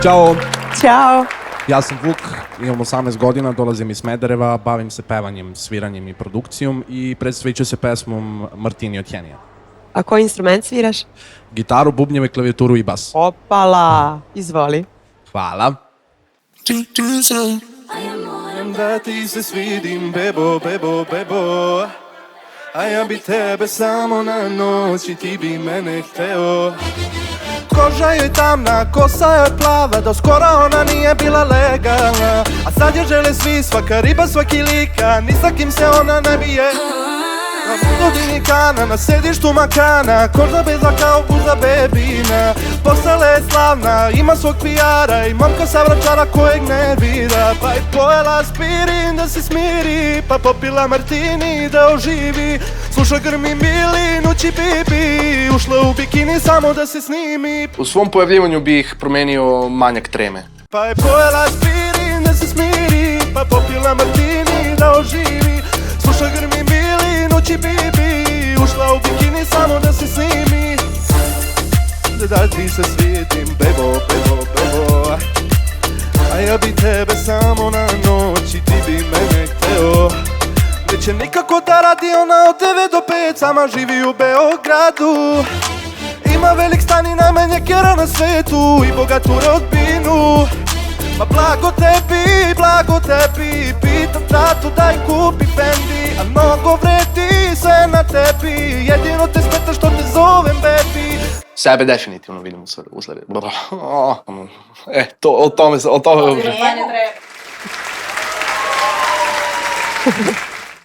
Ćao, Ćao. ja sam Vuk, imam 18 godina, dolazim iz Smedereva, bavim se pevanjem, sviranjem i produkcijom i predstavit ću se pesmom Martini od Henija. A koji instrument sviraš? Gitaru, bubnjeve, klavijaturu i bas. Opala, izvoli. Hvala. Da ti se svidim, bebo, bebo, bebo. A ja bi tebe samo na noć i ti bi mene hteo. Koža joj tamna, kosa joj plava, do skora ona nije bila legalna. A sad je žele svi, svaka riba, svaki lika, ni sa kim se ona ne bije. Na Dominikana, na sedištu makana, koža beza kao buza bebina. Postala je slavna, ima svog PR-a i momka sa Vračara kojeg nervira. Pa je pojela aspirin da se smiri, pa popila martini da oživi. Sluša grmi Milinu i Bibi, ušla u bikini samo da se snimi. U svom pojavljivanju bih promenio manjak treme. Pa je pojela aspirin da se smiri, pa popila martini da oživi. Sluša grmi Milinu i Bibi, ušla u bikini samo da se snimi. Da ti se svijetim, bebo, bebo, bebo. A ja bi tebe samo na noć i ti bi mene hteo. Neće nikako da radi ona od 9 do 5, sama živi u Beogradu. Ima velik stan i najmanje kjera na svetu i bogatu rodbinu. Ma blago tebi, pitam tatu da im kupi Fendi. A mnogo vredi sve na tebi, jedino te smeta što te zovem baby. Sebe definitivno vidim u sledećem. O tome... Treba.